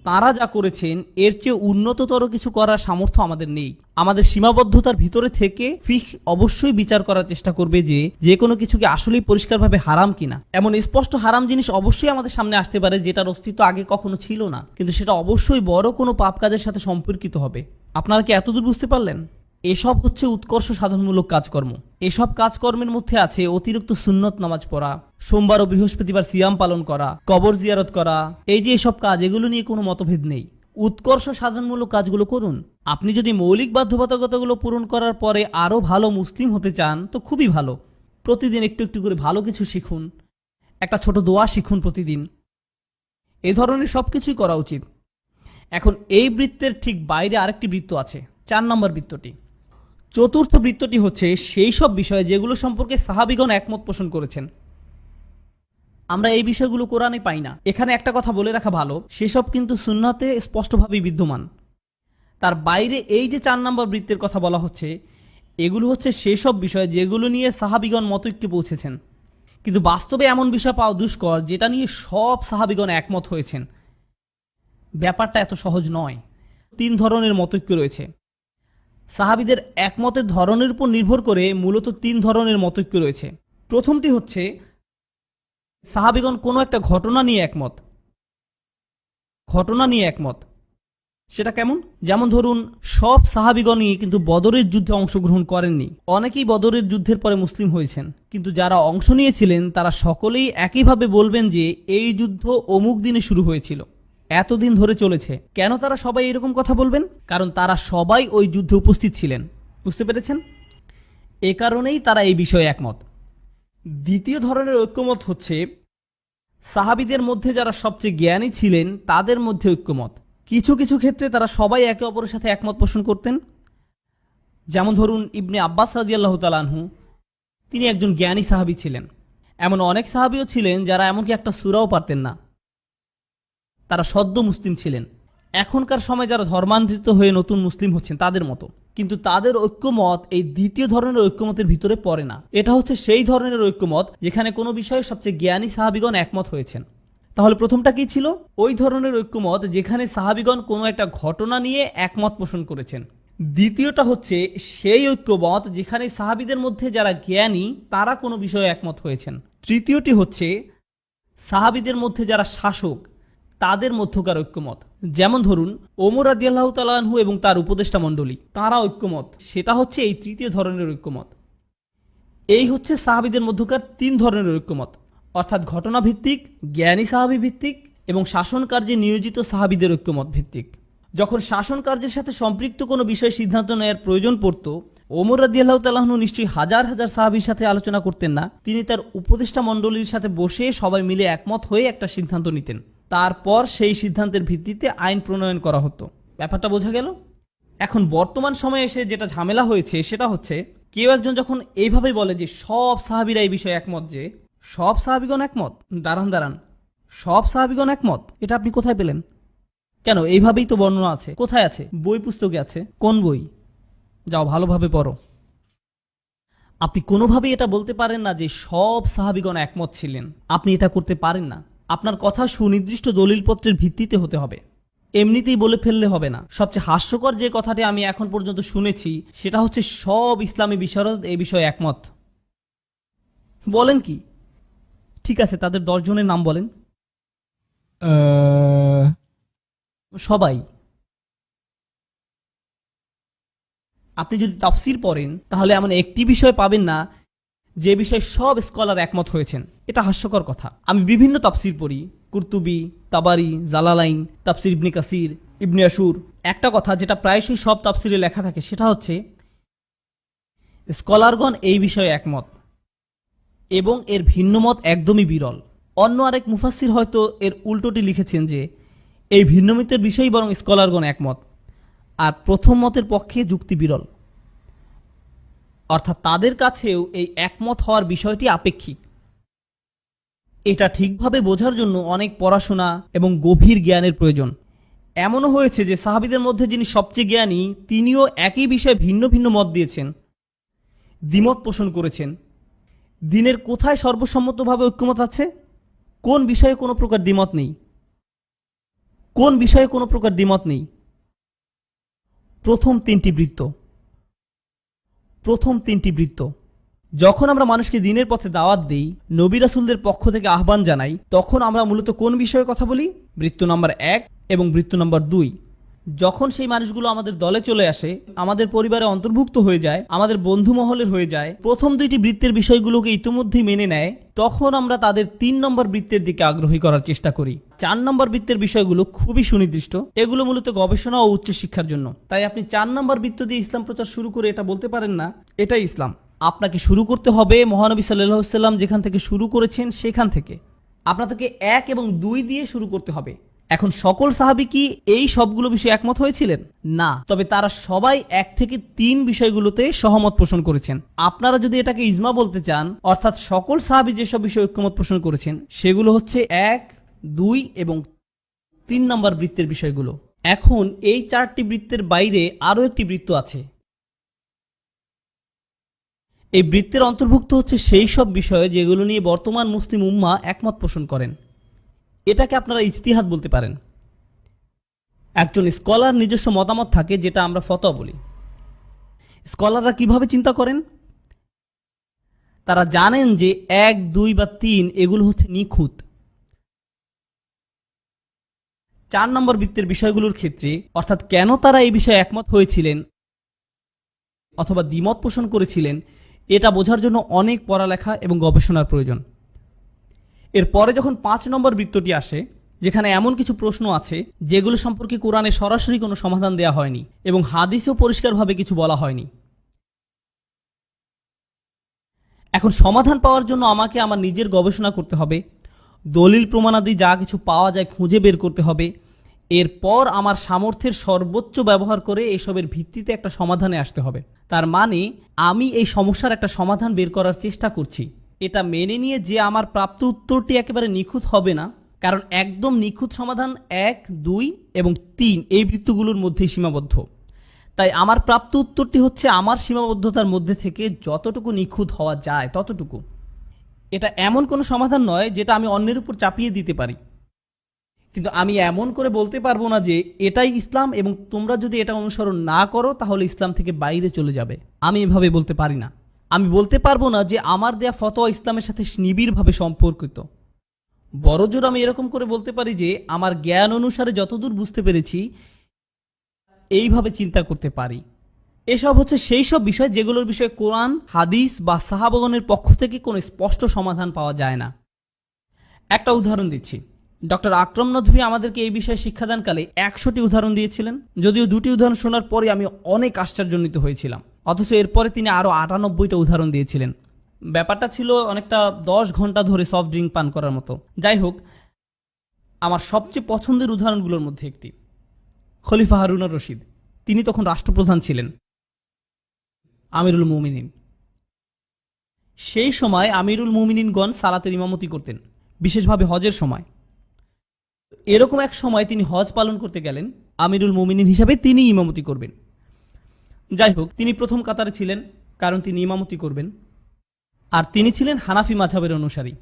তাঁরা যা করেছেন এর চেয়ে উন্নততর কিছু করার সামর্থ্য আমাদের নেই। আমাদের সীমাবদ্ধতার ভিতরে থেকে ফিকহ অবশ্যই বিচার করার চেষ্টা করবে যে কোনো কিছুকে আসলেই পরিষ্কারভাবে হারাম কিনা। এমন স্পষ্ট হারাম জিনিস অবশ্যই আমাদের সামনে আসতে পারে যেটার অস্তিত্ব আগে কখনো ছিল না, কিন্তু সেটা অবশ্যই বড় কোনো পাপ কাজের সাথে সম্পর্কিত হবে। আপনারা কি এতদূর বুঝতে পারলেন? এসব হচ্ছে উৎকর্ষ সাধনমূলক কাজকর্ম। এসব কাজকর্মের মধ্যে আছে অতিরিক্ত সুন্নত নামাজ পড়া, সোমবার ও বৃহস্পতিবার সিয়াম পালন করা, কবর জিয়ারত করা। এই যে এসব কাজ, এগুলো নিয়ে কোনো মতভেদ নেই। উৎকর্ষ সাধনমূলক কাজগুলো করুন। আপনি যদি মৌলিক বাধ্যবাধকতাগুলো পূরণ করার পরে আরও ভালো মুসলিম হতে চান তো খুবই ভালো। প্রতিদিন একটু একটু করে ভালো কিছু শিখুন, একটা ছোট দোয়া শিখুন প্রতিদিন। এই ধরনের সব কিছুই করা উচিত। এখন এই বৃত্তের ঠিক বাইরে আরেকটি বৃত্ত আছে, 4 নম্বর বৃত্তটি। চতুর্থ বৃত্তটি হচ্ছে সেই সব বিষয় যেগুলো সম্পর্কে সাহাবীগণ একমত পোষণ করেছেন। আমরা এই বিষয়গুলো কোরআনে পাই না। এখানে একটা কথা বলে রাখা ভালো, সেসব কিন্তু সুন্নাতে স্পষ্টভাবেই বিদ্যমান। তার বাইরে এই যে 4 নম্বর বৃত্তের কথা বলা হচ্ছে, এগুলো হচ্ছে সেসব বিষয় যেগুলো নিয়ে সাহাবীগণ মতৈক্যে পৌঁছেছেন, কিন্তু বাস্তবে এমন বিষয় পাওয়া দুষ্কর যেটা নিয়ে সব সাহাবীগণ একমত হয়েছেন। ব্যাপারটা এত সহজ নয়। 3 ধরনের মতৈক্য রয়েছে। সাহাবীদের একমতের ধরনের উপর নির্ভর করে মূলত 3 ধরনের মতৈক্য রয়েছে। প্রথমটি হচ্ছে সাহাবীগণ কোনো একটা ঘটনা নিয়ে একমত। সেটা কেমন? যেমন ধরুন, সব সাহাবীগণই কিন্তু বদরের যুদ্ধে অংশগ্রহণ করেননি। অনেকেই বদরের যুদ্ধের পরে মুসলিম হয়েছেন, কিন্তু যারা অংশ নিয়েছিলেন তারা সকলেই একইভাবে বলবেন যে এই যুদ্ধ অমুক দিনে শুরু হয়েছিল, এতদিন ধরে চলেছে। কেন তারা সবাই এরকম কথা বলবেন? কারণ তারা সবাই ওই যুদ্ধে উপস্থিত ছিলেন। বুঝতে পেরেছেন? এ কারণেই তারা এই বিষয়ে একমত। দ্বিতীয় ধরনের ঐক্যমত হচ্ছে সাহাবীদের মধ্যে যারা সবচেয়ে জ্ঞানী ছিলেন তাদের মধ্যে ঐক্যমত। কিছু কিছু ক্ষেত্রে তারা সবাই একে অপরের সাথে একমত পোষণ করতেন। যেমন ধরুন, ইবনে আব্বাস রাদিয়াল্লাহু তাআলা আনহু, তিনি একজন জ্ঞানী সাহাবী ছিলেন। এমন অনেক সাহাবীও ছিলেন যারা এমনকি একটা সূরাও পারতেন না, তারা সদ্য মুসলিম ছিলেন। এখনকার সময় যারা ধর্মান্তরিত হয়ে নতুন মুসলিম হচ্ছেন তাদের মতো, কিন্তু তাদের ঐক্যমত এই দ্বিতীয় ধরনের ঐক্যমতের ভিতরে পড়ে না। এটা হচ্ছে সেই ধরনের ঐক্যমত যেখানে কোনো বিষয়ে সবচেয়ে জ্ঞানী সাহাবীগণ একমত হয়েছেন। তাহলে প্রথমটা কি ছিল? ওই ধরনের ঐক্যমত যেখানে সাহাবীগণ কোনো একটা ঘটনা নিয়ে একমত পোষণ করেছেন। দ্বিতীয়টা হচ্ছে সেই ঐক্যমত যেখানে সাহাবীদের মধ্যে যারা জ্ঞানী তারা কোনো বিষয়ে একমত হয়েছেন। তৃতীয়টি হচ্ছে সাহাবীদের মধ্যে যারা শাসক তাদের মধ্যকার ঐক্যমত। যেমন ধরুন, ওমর রাদিয়াল্লাহু তাআলা আনহু এবং তার উপদেষ্টা মণ্ডলী, তারা ঐক্যমত। সেটা হচ্ছে এই তৃতীয় ধরনের ঐক্যমত। এই হচ্ছে সাহাবীদের মধ্যকার 3 ধরনের ঐক্যমত, অর্থাৎ ঘটনা ভিত্তিক, জ্ঞানী সাহাবী ভিত্তিক এবং শাসন কার্যে নিয়োজিত সাহাবীদের ঐক্যমত ভিত্তিক। যখন শাসন কার্যের সাথে সম্পৃক্ত কোনো বিষয়ে সিদ্ধান্ত নেওয়ার প্রয়োজন পড়ত, ওমর রাদিয়াল্লাহু তাআলা আনহু নিশ্চয়ই হাজার হাজার সাহাবীর সাথে আলোচনা করতেন না। তিনি তার উপদেষ্টা মণ্ডলীর সাথে বসে সবাই মিলে একমত হয়ে একটা সিদ্ধান্ত নিতেন। তারপর সেই সিদ্ধান্তের ভিত্তিতে আইন প্রণয়ন করা হতো। ব্যাপারটা বোঝা গেল? এখন বর্তমান সময়ে এসে যেটা ঝামেলা হয়েছে সেটা হচ্ছে, কেউ একজন যখন এইভাবেই বলে যে সব সাহাবীরা এই বিষয়ে একমত, যে সব সাহাবীগণ একমত, দাঁড়ান, সব সাহাবীগণ একমত, এটা আপনি কোথায় পেলেন? কেন, এইভাবেই তো বর্ণনা আছে। কোথায় আছে? বই পুস্তকে আছে। কোন বই? যাও ভালোভাবে পড়ো। আপনি কোনোভাবেই এটা বলতে পারেন না যে সব সাহাবীগণ একমত ছিলেন। আপনি এটা করতে পারেন না। আপনার কথা সুনির্দিষ্ট দলিলপত্রের ভিত্তিতে হতে হবে, এমনিতেই বলে ফেললে হবে না। সবচেয়ে হাস্যকর যে কথাটি আমি এখন পর্যন্ত শুনেছি সেটা হচ্ছে সব ইসলামী বিশারদ এই বিষয়ে একমত। বলেন কি? ঠিক আছে, তাদের 10 জনের নাম বলেন। সবাই। আপনি যদি তাফসির পড়েন তাহলে এমন একটি বিষয় পাবেন না যে বিষয়ে সব স্কলার একমত হয়েছেন। এটা হাস্যকর কথা। আমি বিভিন্ন তাফসির পড়ি, কুরতুবী, তাবারি, জালালাইন, তাফসির ইবনে কাসির, ইবনে আশুর। একটা কথা যেটা প্রায়শই সব তাফসিরে লেখা থাকে সেটা হচ্ছে স্কলারগণ এই বিষয়ে একমত এবং এর ভিন্ন মত একদমই বিরল। অন্য আরেক মুফাসসির হয়তো এর উল্টোটি লিখেছেন যে এই ভিন্ন মতের বিষয়েই বরং স্কলারগণ একমত, আর প্রথম মতের পক্ষে যুক্তি বিরল। অর্থাৎ তাদের কাছেও এই একমত হওয়ার বিষয়টি আপেক্ষিক। এটা ঠিকভাবে বোঝার জন্য অনেক পড়াশোনা এবং গভীর জ্ঞানের প্রয়োজন। এমনও হয়েছে যে সাহাবীদের মধ্যে যিনি সবচেয়ে জ্ঞানী তিনিও একই বিষয়ে ভিন্ন ভিন্ন মত দিয়েছেন, দ্বিমত পোষণ করেছেন। দিনের কোথায় সর্বসম্মতভাবে ঐক্যমত আছে? কোন বিষয়ে কোনো প্রকার দ্বিমত নেই? কোন বিষয়ে কোনো প্রকার দ্বিমত নেই? প্রথম তিনটি বৃত্ত। প্রথম তিনটি বৃত্ত। যখন আমরা মানুষকে দ্বীনের পথে দাওয়াত দিই, নবী রাসূলদের পক্ষ থেকে আহ্বান জানাই, তখন আমরা মূলত কোন বিষয়ে কথা বলি? বৃত্ত নম্বর 1 এবং বৃত্ত নম্বর 2। যখন সেই মানুষগুলো আমাদের দলে চলে আসে, আমাদের পরিবারে অন্তর্ভুক্ত হয়ে যায়, আমাদের বন্ধু মহলের হয়ে যায়, প্রথম দুইটি বৃত্তের বিষয়গুলোকে ইতিমধ্যেই মেনে নেয়, তখন আমরা তাদের 3 নম্বর বৃত্তের দিকে আগ্রহী করার চেষ্টা করি। 4 নম্বর বৃত্তের বিষয়গুলো খুবই সুনির্দিষ্ট, এগুলো মূলত গবেষণা ও উচ্চশিক্ষার জন্য। তাই আপনি 4 নম্বর বৃত্ত দিয়ে ইসলাম প্রচার শুরু করে এটা বলতে পারেন না এটাই ইসলাম। আপনাকে শুরু করতে হবে মহানবী সাল্লাল্লাহু আলাইহি ওয়াসাল্লাম যেখান থেকে শুরু করেছেন সেখান থেকে। আপনাদেরকে 1 এবং 2 দিয়ে শুরু করতে হবে। এখন সকল সাহাবী কি এই সবগুলো বিষয়ে একমত হয়েছিলেন? না, তবে তারা সবাই 1 থেকে 3 বিষয়গুলোতে সহমত পোষণ করেছেন। আপনারা যদি এটাকে ইজমা বলতে চান, অর্থাৎ সকল সাহাবী যেসব বিষয়ে ঐক্যমত পোষণ করেছেন সেগুলো হচ্ছে 1, 2 এবং 3 নম্বর বৃত্তের বিষয়গুলো। এখন এই 4টি বৃত্তের বাইরে আরও একটি বৃত্ত আছে। এই বৃত্তের অন্তর্ভুক্ত হচ্ছে সেই সব বিষয় যেগুলো নিয়ে বর্তমান মুসলিম উম্মাহ একমত পোষণ করেন। এটাকে আপনারা ইজতিহাদ বলতে পারেন। একজন স্কলার নিজস্ব মতামত থাকে যেটা আমরা ফতোয়া বলি। স্কলাররা কিভাবে চিন্তা করেন? তারা জানেন যে 1, 2 বা 3 এগুলো হচ্ছে নিখুঁত। 4 নম্বর বৃত্তের বিষয়গুলোর ক্ষেত্রে, অর্থাৎ কেন তারা এই বিষয়ে একমত হয়েছিলেন অথবা দ্বিমত পোষণ করেছিলেন, এটা বোঝার জন্য অনেক পড়ালেখা এবং গবেষণার প্রয়োজন। এরপরে যখন 5 নম্বর বৃত্তটি আসে, যেখানে এমন কিছু প্রশ্ন আছে যেগুলো সম্পর্কে কোরআনে সরাসরি কোনো সমাধান দেওয়া হয়নি এবং হাদিসেও পরিষ্কারভাবে কিছু বলা হয়নি। এখন সমাধান পাওয়ার জন্য আমাকে আমার নিজের গবেষণা করতে হবে, দলিল প্রমাণাদি যা কিছু পাওয়া যায় খুঁজে বের করতে হবে। এরপর আমার সামর্থ্যের সর্বোচ্চ ব্যবহার করে এসবের ভিত্তিতে একটা সমাধানে আসতে হবে। তার মানে আমি এই সমস্যার একটা সমাধান বের করার চেষ্টা করছি। এটা মেনে নিয়ে যে আমার প্রাপ্ত উত্তরটি একেবারে নিখুঁত হবে না, কারণ একদম নিখুঁত সমাধান 1, 2 এবং 3 এই বৃত্তগুলোর মধ্যেই সীমাবদ্ধ। তাই আমার প্রাপ্ত উত্তরটি হচ্ছে আমার সীমাবদ্ধতার মধ্যে থেকে যতটুকু নিখুঁত হওয়া যায় ততটুকু। এটা এমন কোনো সমাধান নয় যেটা আমি অন্যের উপর চাপিয়ে দিতে পারি, কিন্তু আমি এমন করে বলতে পারবো না যে এটাই ইসলাম এবং তোমরা যদি এটা অনুসরণ না করো তাহলে ইসলাম থেকে বাইরে চলে যাবে। আমি এভাবে বলতে পারি না। আমি বলতে পারবো না যে আমার দেয়া ফতোয়া ইসলামের সাথে নিবিড়ভাবে সম্পর্কিত। বড়জোর আমি এরকম করে বলতে পারি যে আমার জ্ঞান অনুসারে যতদূর বুঝতে পেরেছি এইভাবে চিন্তা করতে পারি। এসব হচ্ছে সেই সব বিষয় যেগুলোর বিষয়ে কোরআন, হাদিস বা সাহাবাগণের পক্ষ থেকে কোনো স্পষ্ট সমাধান পাওয়া যায় না। একটা উদাহরণ দিচ্ছি। ডক্টর আকরাম নদভী আমাদেরকে এই বিষয়ে শিক্ষাদানকালে 100টি উদাহরণ দিয়েছিলেন। যদিও 2টি উদাহরণ শোনার পরে আমি অনেক আশ্চর্যান্বিত হয়েছিলাম, অথচ এরপরে তিনি আরও 98টা উদাহরণ দিয়েছিলেন। ব্যাপারটা ছিল অনেকটা 10 ঘন্টা ধরে সফট ড্রিঙ্ক পান করার মতো। যাই হোক, আমার সবচেয়ে পছন্দের উদাহরণগুলোর মধ্যে একটি খলিফা হারুন আর রশিদ। তিনি তখন রাষ্ট্রপ্রধান ছিলেন, আমিরুল মুমিনিন। সেই সময় আমিরুল মুমিনিনগণ সালাতের ইমামতি করতেন, বিশেষভাবে হজের সময়। এরকম এক সময় তিনি হজ পালন করতে গেলেন, আমিরুল মুমিনিন হিসাবে তিনি ইমামতি করবেন। যাই হোক, তিনি প্রথম কাতারে ছিলেন কারণ তিনি ইমামতি করবেন, আর তিনি ছিলেন হানাফি মাযহাবের অনুসারী।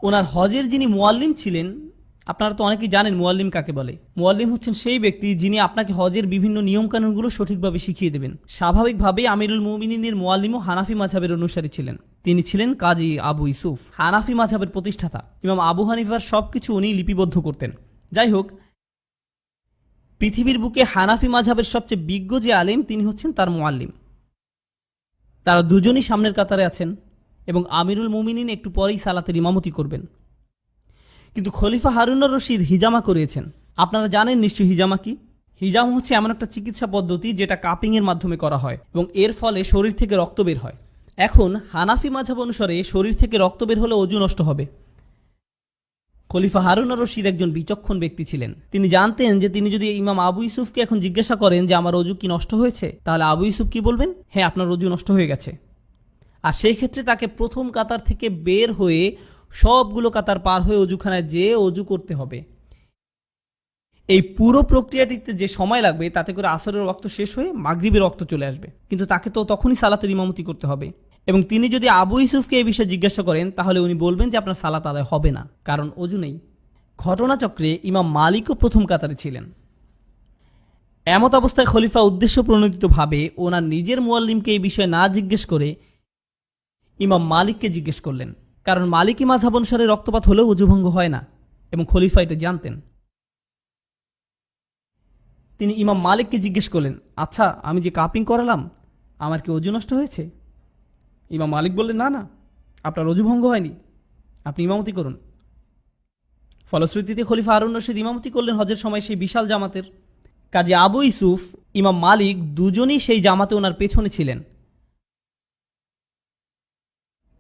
ওনার হজের যিনি মুয়াল্লিম ছিলেন, আপনারা তো অনেকেই জানেন মুয়াল্লিম কাকে বলে। মুয়াল্লিম হচ্ছেন সেই ব্যক্তি যিনি আপনাকে হজের বিভিন্ন নিয়মকানুনগুলো সঠিকভাবে শিখিয়ে দেবেন। স্বাভাবিকভাবেই আমিরুল মুমিনিনের মুয়াল্লিমও হানাফি মাযহাবের অনুসারী ছিলেন। তিনি ছিলেন কাজী আবু ইউসুফ, হানাফি মাযহাবের প্রতিষ্ঠাতা। ইমাম আবু হানিফার সবকিছু উনি লিপিবদ্ধ করতেন। যাই হোক, পৃথিবীর বুকে হানাফি মাযহাবের সবচেয়ে বিজ্ঞ যে আলেম তিনি হচ্ছেন তার মুয়াল্লিম। তারা দুজনই সামনের কাতারে আছেন এবং আমিরুল মুমিনিন একটু পরেই সালাতের ইমামতি করবেন। কিন্তু খলিফা হারুনুর রশিদ হিজামা করিয়েছেন। আপনারা জানেন নিশ্চয়ই হিজামা কি? হিজামা হচ্ছে এমন একটা চিকিৎসা পদ্ধতি যেটা কাপিংয়ের মাধ্যমে করা হয় এবং এর ফলে শরীর থেকে রক্ত বের হয়। এখন হানাফি মাযহাব অনুসারে শরীর থেকে রক্ত বের হলে অজু নষ্ট হবে। খলিফা হারুনুর রশিদ একজন বিচক্ষণ ব্যক্তি ছিলেন। তিনি জানতেন যে তিনি যদি ইমাম আবু ইউসুফকে এখন জিজ্ঞাসা করেন যে আমার অজু কি নষ্ট হয়েছে, তাহলে আবু ইউসুফ কি বলবেন? হ্যাঁ, আপনার অজু নষ্ট হয়ে গেছে। আর সেই ক্ষেত্রে তাকে প্রথম কাতার থেকে বের হয়ে সবগুলো কাতার পার হয়ে অজুখানায় যেয়ে অজু করতে হবে। এই পুরো প্রক্রিয়াটিতে যে সময় লাগবে তাতে করে আসরের ওয়াক্ত শেষ হয়ে মাগরিবের ওয়াক্ত চলে আসবে, কিন্তু তাকে তো তখনই সালাতের ইমামতি করতে হবে। এবং তিনি যদি আবু ইউসুফকে এই বিষয়ে জিজ্ঞাসা করেন তাহলে উনি বলবেন যে আপনার সালাত আদায় হবে না, কারণ অজু নেই। ঘটনাচক্রে ইমাম মালিকও প্রথম কাতারে ছিলেন। এমত অবস্থায় খলিফা উদ্দেশ্য প্রণোদিতভাবে ওনার নিজের মুয়াল্লিমকে এই বিষয়ে না জিজ্ঞেস করে ইমাম মালিককে জিজ্ঞেস করলেন, কারণ মালিকি মাযহাব অনুসারে রক্তপাত হলেও অজুভঙ্গ হয় না এবং খলিফা এটা জানতেন। তিনি ইমাম মালিককে জিজ্ঞেস করলেন, আচ্ছা, আমি যে কাপিং করালাম আমার কি অজু নষ্ট হয়েছে? ইমাম মালিক বললেন, না না, আপনার অজু ভঙ্গ হয়নি, আপনি ইমামতি করুন। ফলশ্রুতিতে খলিফা হারুন রশিদ ইমামতি করলেন হজের সময় সেই বিশাল জামাতের। কাজী আবু ইউসুফ, ইমাম মালিক দুজনই সেই জামাতে ওনার পেছনে ছিলেন।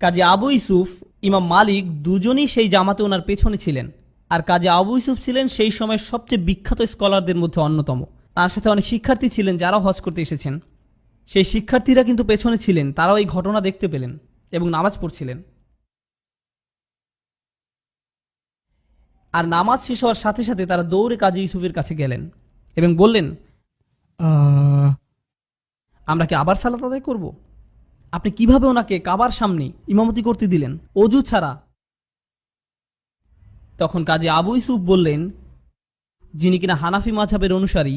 কাজী আবু ইউসুফ, ইমাম মালিক দুজনই সেই জামাতে ওনার পেছনে ছিলেন। আর কাজী আবু ইউসুফ ছিলেন সেই সময়ের সবচেয়ে বিখ্যাত স্কলারদের মধ্যে অন্যতম। তার সাথে অনেক শিক্ষার্থী ছিলেন যারা হজ করতে এসেছেন। সেই শিক্ষার্থীরা কিন্তু পেছনে ছিলেন, তারাও এই ঘটনা দেখতে পেলেন এবং নামাজ পড়ছিলেন। আর নামাজ শেষ হওয়ার সাথে সাথে তারা দৌড়ে কাজী ইউসুফের কাছে গেলেন এবং বললেন, আমরা কি আবার সালাত আদায় করব? আপনি কিভাবে ওনাকে কাবার সামনে ইমামতি করতে দিলেন অজু ছাড়া? তখন কাজী আবু ইউসুফ বললেন, যিনি কিনা হানাফি মাযহাবের অনুসারী,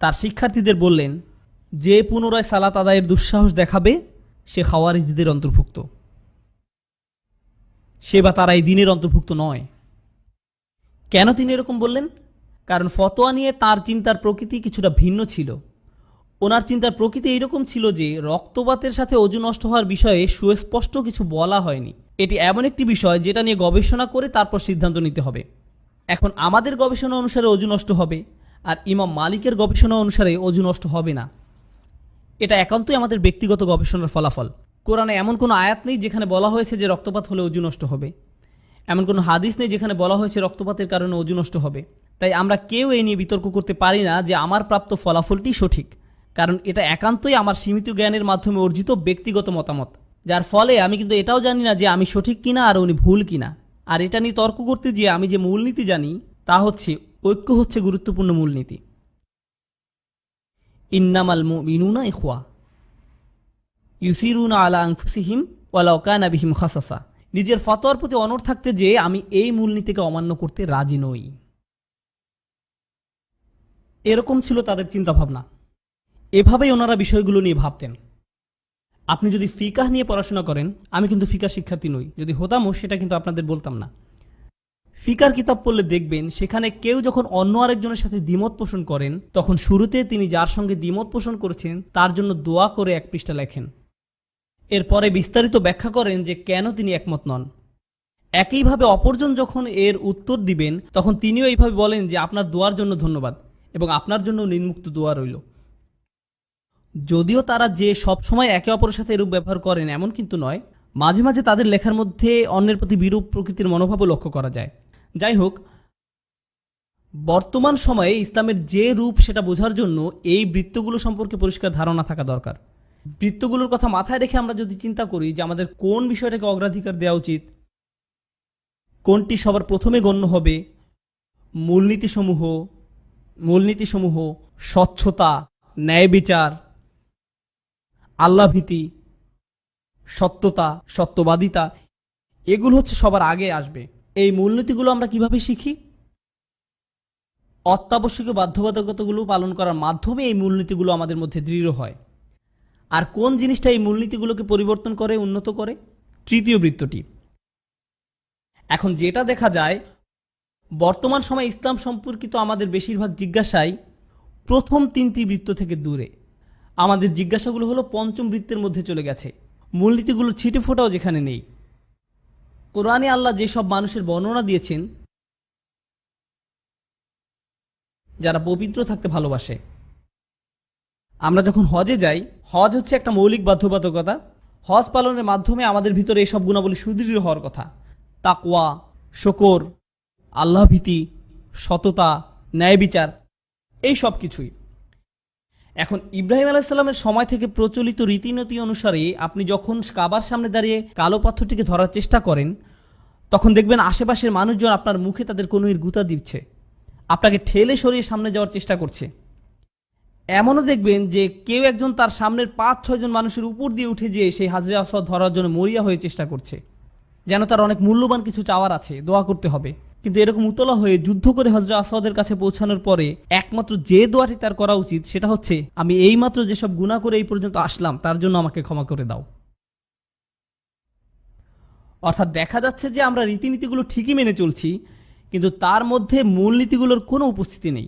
তার শিক্ষার্থীদের বললেন, যে পুনরায় সালাত আদায়ের দুঃসাহস দেখাবে সে খাওয়ারিজদের অন্তর্ভুক্ত, সে বা তারা এই দিনের অন্তর্ভুক্ত নয়। কেন তিনি এরকম বললেন? কারণ ফতোয়া নিয়ে তার চিন্তার প্রকৃতি কিছুটা ভিন্ন ছিল। ওনার চিন্তার প্রকৃতি এইরকম ছিল যে রক্তপাতের সাথে অজু নষ্ট হওয়ার বিষয়ে সুস্পষ্ট কিছু বলা হয়নি। এটি এমন একটি বিষয় যেটা নিয়ে গবেষণা করে তারপর সিদ্ধান্ত নিতে হবে। এখন আমাদের গবেষণা অনুসারে অজু নষ্ট হবে, আর ইমাম মালিকের গবেষণা অনুসারে অজু নষ্ট হবে না। এটা একান্তই আমাদের ব্যক্তিগত গবেষণার ফলাফল। কোরআনে এমন কোনো আয়াত নেই যেখানে বলা হয়েছে যে রক্তপাত হলে অজু নষ্ট হবে, এমন কোনো হাদিস নেই যেখানে বলা হয়েছে রক্তপাতের কারণে অজু নষ্ট হবে। তাই আমরা কেউ এই নিয়ে বিতর্ক করতে পারি না যে আমার প্রাপ্ত ফলাফলটি সঠিক, কারণ এটা একান্তই আমার সীমিত জ্ঞানের মাধ্যমে অর্জিত ব্যক্তিগত মতামত, যার ফলে আমি কিন্তু এটাও জানি না যে আমি সঠিক কিনা আর উনি ভুল কিনা। আর এটা নিয়ে তর্ক করতে গিয়ে আমি যে মূলনীতি জানি তা হচ্ছে ঐক্য হচ্ছে গুরুত্বপূর্ণ মূলনীতি। ইন্নামাল মুমিনুনা ইখওয়া ইউসিরুনা আলা আনফুসিহিম ওয়ালাউ কানা বিহিম খাসাসা। নিজের ফতোয়ার প্রতি অনড় থাকতে যে আমি এই মূলনীতিকে অমান্য করতে রাজি নই। এরকম ছিল তাদের চিন্তাভাবনা। এভাবেই ওনারা বিষয়গুলো নিয়ে ভাবতেন। আপনি যদি ফিকাহ নিয়ে পড়াশোনা করেন, আমি কিন্তু ফিকাহ শিক্ষার্থী নই, যদি হতামও সেটা কিন্তু আপনাদের বলতাম না। ফিকার কিতাব পড়লে দেখবেন সেখানে কেউ যখন অন্য আরেকজনের সাথে দ্বিমত পোষণ করেন তখন শুরুতে তিনি যার সঙ্গে দ্বিমত পোষণ করেছেন তার জন্য দোয়া করে এক পৃষ্ঠা লেখেন, এরপরে বিস্তারিত ব্যাখ্যা করেন যে কেন তিনি একমত নন। একইভাবে অপরজন যখন এর উত্তর দিবেন তখন তিনিও এইভাবে বলেন যে আপনার দোয়ার জন্য ধন্যবাদ এবং আপনার জন্য নিম্মুক্ত দোয়া রইল। যদিও তারা যে সবসময় একে অপরের সাথে এরূপ ব্যবহার করেন এমন কিন্তু নয়, মাঝে মাঝে তাদের লেখার মধ্যে অন্যের প্রতি বিরূপ প্রকৃতির মনোভাবও লক্ষ্য করা যায়। যাই হোক, বর্তমান সময়ে ইসলামের যে রূপ সেটা বোঝার জন্য এই বৃত্তগুলো সম্পর্কে পরিষ্কার ধারণা থাকা দরকার। বৃত্তগুলোর কথা মাথায় রেখে আমরা যদি চিন্তা করি যে আমাদের কোন বিষয়টাকে অগ্রাধিকার দেওয়া উচিত, কোনটি সবার প্রথমে গণ্য হবে, মূলনীতিসমূহ স্বচ্ছতা, ন্যায় বিচার, আল্লাহভীতি, সত্যতা, সত্যবাদিতা, এগুলো হচ্ছে সবার আগে আসবে। এই মূলনীতিগুলো আমরা কিভাবে শিখি? অত্যাবশ্যকীয় বাধ্যবাধকতাগুলো পালন করার মাধ্যমে এই মূলনীতিগুলো আমাদের মধ্যে দৃঢ় হয়। আর কোন জিনিসটা এই মূলনীতিগুলোকে পরিবর্তন করে, উন্নত করে? তৃতীয় বৃত্তটি। এখন যেটা দেখা যায়, বর্তমান সময়ে ইসলাম সম্পর্কিত আমাদের বেশিরভাগ জিজ্ঞাসাই প্রথম তিনটি বৃত্ত থেকে দূরে। আমাদের জিজ্ঞাসাগুলো হলো পঞ্চম বৃত্তের মধ্যে চলে গেছে। মূলনীতিগুলো ছিটে ফোটাও যেখানে নেই। কোরআনে আল্লাহ যেসব মানুষের বর্ণনা দিয়েছেন যারা পবিত্র থাকতে ভালোবাসে। আমরা যখন হজে যাই, হজ হচ্ছে একটা মৌলিক বাধ্যবাধকতা। হজ পালনের মাধ্যমে আমাদের ভিতরে এসব গুণাবলী সুদৃঢ় হওয়ার কথা। তাকওয়া, শকর, আল্লাহ ভীতি, সততা, ন্যায় বিচার, এই সব কিছুই। এখন ইব্রাহিম আলাইসাল্লামের সময় থেকে প্রচলিত রীতিনীতি অনুসারে আপনি যখন কাবার সামনে দাঁড়িয়ে কালো পাথরটিকে ধরার চেষ্টা করেন, তখন দেখবেন আশেপাশের মানুষজন আপনার মুখে তাদের কনুইয়ের গুঁতা দিচ্ছে, আপনাকে ঠেলে সরিয়ে সামনে যাওয়ার চেষ্টা করছে। এমনও দেখবেন যে কেউ একজন তার সামনের 5-6 জন মানুষের উপর দিয়ে উঠে যেয়ে সেই হাজরে আসওয়াদ ধরার জন্য মরিয়া হয়ে চেষ্টা করছে, যেন তার অনেক মূল্যবান কিছু চাওয়ার আছে, দোয়া করতে হবে। কিন্তু এরকম উতলা হয়ে যুদ্ধ করে হজরে আসওয়াদের কাছে পৌঁছানোর পরে একমাত্র যে দোয়াটি তার করা উচিত সেটা হচ্ছে, আমি এইমাত্র যেসব গুনাহ করে এই পর্যন্ত আসলাম তার জন্য আমাকে ক্ষমা করে দাও। অর্থাৎ দেখা যাচ্ছে যে আমরা রীতিনীতিগুলো ঠিকই মেনে চলছি, কিন্তু তার মধ্যে মূলনীতিগুলোর কোনো উপস্থিতি নেই।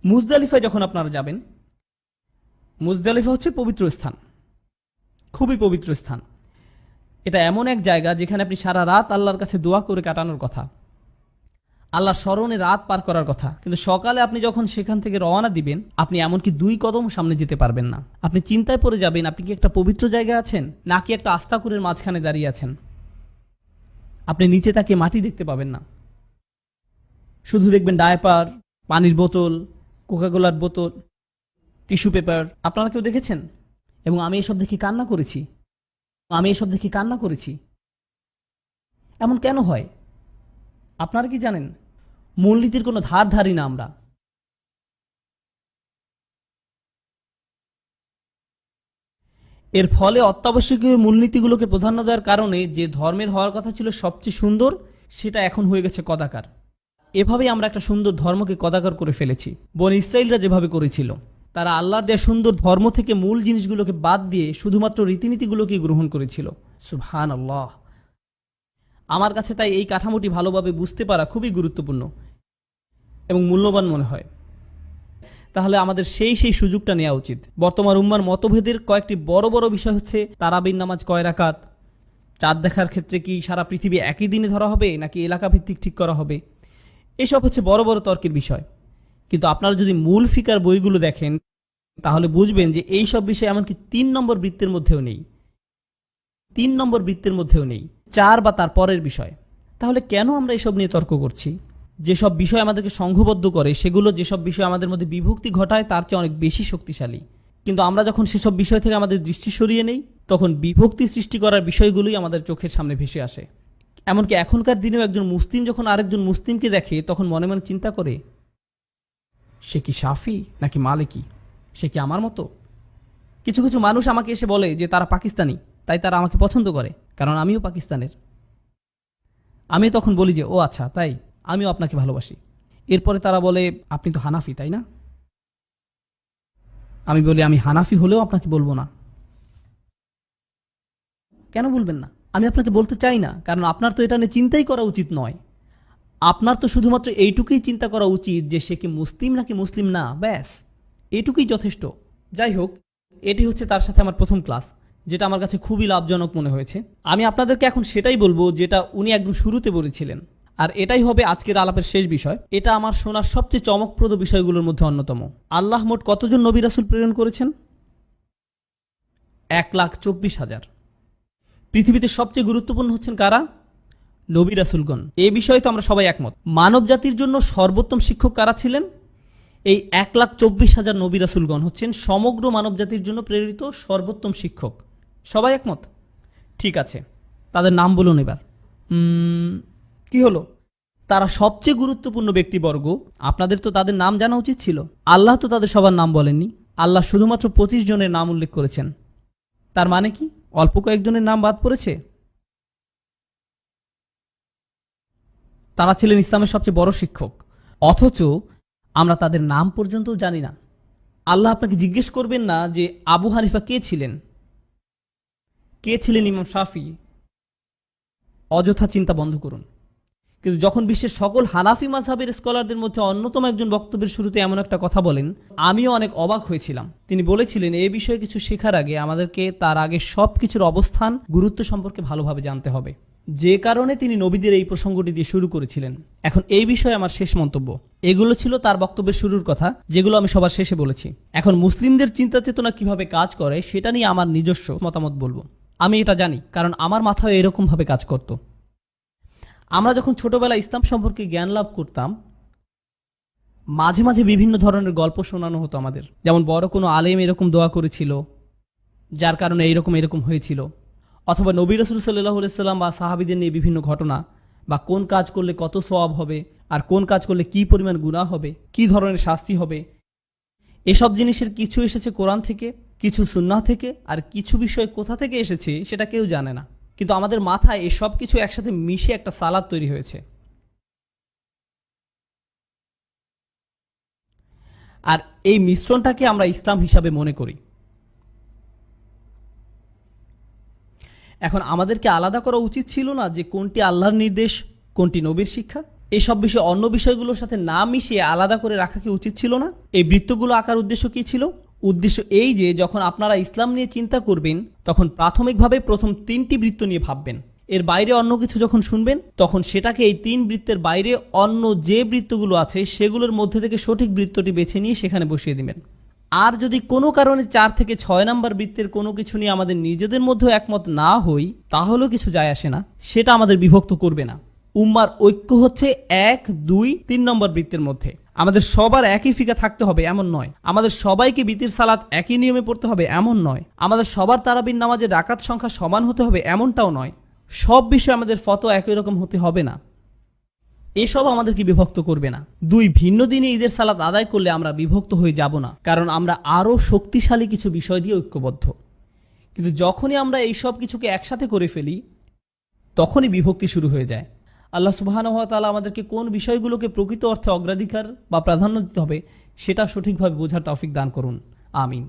মুজদালিফায় যখন আপনারা যাবেন, মুজদালিফা হচ্ছে পবিত্র স্থান, খুবই পবিত্র স্থান। এটা এমন এক জায়গা যেখানে আপনি সারা রাত আল্লাহর কাছে দোয়া করে কাটানোর কথা, আল্লাহর স্মরণে রাত পার করার কথা। কিন্তু সকালে আপনি যখন সেখান থেকে রওনা দিবেন, আপনি এমনকি 2 কদম সামনে যেতে পারবেন না। আপনি চিন্তায় পড়ে যাবেন, আপনি কি একটা পবিত্র জায়গায় আছেন নাকি একটা আস্তাকুরের মাঝখানে দাঁড়িয়ে আছেন। আপনি নিচে তাকিয়ে মাটি দেখতে পাবেন না, শুধু দেখবেন ডায়পার, পানির বোতল, কোকাকোলার বোতল, টিস্যু পেপার। আপনারা কেউ দেখেছেন? এবং আমি এসব দেখে কান্না করেছি। এমন কেন হয় আপনারা কি জানেন? মূলনীতির কোনো ধার ধারি না আমরা। এর ফলে অত্যাবশ্যকীয় মূলনীতিগুলোকে প্রাধান্য দেওয়ার কারণে যে ধর্মের হওয়ার কথা ছিল সবচেয়ে সুন্দর, সেটা এখন হয়ে গেছে কদাকার। এভাবেই আমরা একটা সুন্দর ধর্মকে কদাকার করে ফেলেছি। বনী ইসরাইলরা যেভাবে করেছিল, তারা আল্লাহর দেয়া সুন্দর ধর্ম থেকে মূল জিনিসগুলোকে বাদ দিয়ে শুধুমাত্র রীতিনীতিগুলোকে গ্রহণ করেছিল। সুবহানাল্লাহ। আমার কাছে তাই এই কাঠামোটি ভালোভাবে বুঝতে পারা খুবই গুরুত্বপূর্ণ এবং মূল্যবান মনে হয়। তাহলে আমাদের সেই সুযোগটা নেওয়া উচিত। বর্তমান উম্মার মতভেদের কয়েকটি বড় বড় বিষয় হচ্ছে, তারাবির নামাজ কয় রাকাত, চাঁদ দেখার ক্ষেত্রে কি সারা পৃথিবী একই দিনে ধরা হবে নাকি এলাকা ভিত্তিক ঠিক করা হবে, এসব হচ্ছে বড় বড় তর্কের বিষয়। কিন্তু আপনারা যদি মূল ফিকার বইগুলো দেখেন, তাহলে বুঝবেন যে এই সব বিষয় এমনকি 3 নম্বর বৃত্তের মধ্যেও নেই, 4 বা তার পরের বিষয়। তাহলে কেন আমরা এসব নিয়ে তর্ক করছি? যেসব বিষয় আমাদেরকে সংঘবদ্ধ করে, সেগুলো যেসব বিষয় আমাদের মধ্যে বিভক্তি ঘটায় তার চেয়ে অনেক বেশি শক্তিশালী। কিন্তু আমরা যখন সেসব বিষয় থেকে আমাদের দৃষ্টি সরিয়ে নেই, তখন বিভক্তি সৃষ্টি করার বিষয়গুলোই আমাদের চোখের সামনে ভেসে আসে। এমনকি এখনকার দিনেও একজন মুসলিম যখন আরেকজন মুসলিমকে দেখে, তখন মনে মনে চিন্তা করে, সে কি শাফি নাকি মালিকি, সে কি আমার মতো? কিছু কিছু মানুষ আমাকে এসে বলে যে তারা পাকিস্তানি, তাই তারা আমাকে পছন্দ করে, কারণ আমিও পাকিস্তানের। আমি তখন বলি যে ও আচ্ছা, তাই আমিও আপনাকে ভালোবাসি। এরপরে তারা বলে আপনি তো হানাফি, তাই না? আমি বলি আমি হানাফি হলেও আপনাকে বলবো না। কেন বলবেন না? আমি আপনাকে বলতে চাই না, কারণ আপনার তো এটা নিয়ে চিন্তাই করা উচিত নয়। আপনার তো শুধুমাত্র এইটুকুই চিন্তা করা উচিত যে সে কি মুসলিম নাকি মুসলিম না, ব্যাস এইটুকুই যথেষ্ট। যাই হোক, এটি হচ্ছে তার সাথে আমার প্রথম ক্লাস, যেটা আমার কাছে খুবই লাভজনক মনে হয়েছে। আমি আপনাদেরকে এখন সেটাই বলবো যেটা উনি একদম শুরুতে বলেছিলেন, আর এটাই হবে আজকের আলাপের শেষ বিষয়। এটা আমার শোনার সবচেয়ে চমকপ্রদ বিষয়গুলোর মধ্যে অন্যতম। আল্লাহ মোট কতজন নবী রাসূল প্রেরণ করেছেন? 1,24,000। পৃথিবীতে সবচেয়ে গুরুত্বপূর্ণ হচ্ছেন কারা? নবী রাসূলগণ। এই বিষয়ে তো আমরা সবাই একমত। মানব জাতির জন্য সর্বোত্তম শিক্ষক কারা ছিলেন? এই 1,24,000 নবী রাসূলগণ হচ্ছেন সমগ্র মানব জাতির জন্য প্রেরিত সর্বোত্তম শিক্ষক। সবাই একমত? ঠিক আছে, তাদের নাম বলুন এবার। কি হলো? তারা সবচেয়ে গুরুত্বপূর্ণ ব্যক্তিবর্গ, আপনাদের তো তাদের নাম জানা উচিত ছিল। আল্লাহ তো তাদের সবার নাম বলেননি, আল্লাহ শুধুমাত্র 25 জনের নাম উল্লেখ করেছেন। তার মানে কি অল্প কয়েকজনের নাম বাদ পড়েছে? তারা ছিলেন ইসলামের সবচেয়ে বড় শিক্ষক, অথচ আমরা তাদের নাম পর্যন্তও জানি না। আল্লাহ আপনাকে জিজ্ঞেস করবেন না যে আবু হানিফা কে ছিলেন, কে ছিলেন ইমাম শাফি। অযথা চিন্তা বন্ধ করুন। কিন্তু যখন বিশ্বের সকল হানাফি মাযহাবের স্কলারদের মধ্যে অন্যতম একজন বক্তব্যের শুরুতে এমন একটা কথা বলেন, আমিও অনেক অবাক হয়েছিলাম। তিনি বলেছিলেন, এই বিষয়ে কিছু শেখার আগে আমাদেরকে তার আগে সব কিছুর অবস্থান, গুরুত্ব সম্পর্কে ভালোভাবে জানতে হবে। যে কারণে তিনি নবীদের এই প্রসঙ্গটি দিয়ে শুরু করেছিলেন। এখন এই বিষয়ে আমার শেষ মন্তব্য। এগুলো ছিল তার বক্তব্যের শুরুর কথা, যেগুলো আমি সবার শেষে বলেছি। এখন মুসলিমদের চিন্তা চেতনা কিভাবে কাজ করে সেটা নিয়ে আমার নিজস্ব মতামত বলবো। আমি এটা জানি, কারণ আমার মাথায় এরকমভাবে কাজ করত। আমরা যখন ছোটবেলায় ইসলাম সম্পর্কে জ্ঞান লাভ করতাম, মাঝে মাঝে বিভিন্ন ধরনের গল্প শোনানো হতো আমাদের। যেমন বড় কোনো আলেম এরকম দোয়া করেছিল, যার কারণে এরকম হয়েছিল, অথবা নবী রাসূল সাল্লাল্লাহু আলাইহি সাল্লাম বা সাহাবীদের নিয়ে বিভিন্ন ঘটনা, বা কোন কাজ করলে কত সওয়াব হবে, আর কোন কাজ করলে কি পরিমাণ গুনাহ হবে, কি ধরনের শাস্তি হবে। এসব জিনিসের কিছু এসেছে কোরআন থেকে, কিছু সুন্নাহ থেকে, আর কিছু বিষয় কোথা থেকে এসেছে সেটা কেউ জানে না। কিন্তু আমাদের মাথায় এসব কিছু একসাথে মিশে একটা সালাদ তৈরি হয়েছে। আর এই মিশ্রণটাকে আমরা ইসলাম হিসাবে মনে করি। এখন আমাদেরকে আলাদা করা উচিত ছিল না যে কোনটি আল্লাহর নির্দেশ, কোনটি নবীর শিক্ষা? এসব বিষয় অন্য বিষয়গুলোর সাথে না মিশিয়ে আলাদা করে রাখা কি উচিত ছিল না? এই বৃত্তগুলো আঁকার উদ্দেশ্য কি ছিল? উদ্দেশ্য এই যে যখন আপনারা ইসলাম নিয়ে চিন্তা করবেন, তখন প্রাথমিকভাবে প্রথম 3টি বৃত্ত নিয়ে ভাববেন। এর বাইরে অন্য কিছু যখন শুনবেন, তখন সেটাকে এই 3 বৃত্তের বাইরে অন্য যে বৃত্তগুলো আছে সেগুলোর মধ্যে থেকে সঠিক বৃত্তটি বেছে নিয়ে সেখানে বসিয়ে দিবেন। আর যদি কোনো কারণে 4 থেকে 6 নম্বর বৃত্তের কোনো কিছু নিয়ে আমাদের নিজেদের মধ্যে একমত না হই, তাহলেও কিছু যায় আসে না, সেটা আমাদের বিভক্ত করবে না। উম্মার ঐক্য হচ্ছে 1, 2, 3 নম্বর বৃত্তের মধ্যে। আমাদের সবার একই ফিকা থাকতে হবে এমন নয়, আমাদের সবাইকে বিতির সালাত একই নিয়মে পড়তে হবে এমন নয়, আমাদের সবার তারাবির নামাজের রাকাত সংখ্যা সমান হতে হবে এমনটাও নয়, সব বিষয়ে আমাদের ফতোয়া একই রকম হতে হবে না। এসব আমাদেরকে বিভক্ত করবে না। 2 ভিন্ন দিনে ঈদের সালাত আদায় করলে আমরা বিভক্ত হয়ে যাব না, কারণ আমরা আরও শক্তিশালী কিছু বিষয় দিয়ে ঐক্যবদ্ধ। কিন্তু যখনই আমরা এই সব কিছুকে একসাথে করে ফেলি, তখনই বিভক্তি শুরু হয়ে যায়। আল্লাহ সুবহানাহু ওয়া তাআলা আমাদেরকে কোন বিষয়গুলোকে প্রকৃত অর্থে অগ্রাধিকার বা প্রাধান্য দিতে হবে সেটা সঠিকভাবে বোঝার তৌফিক দান করুন। আমিন।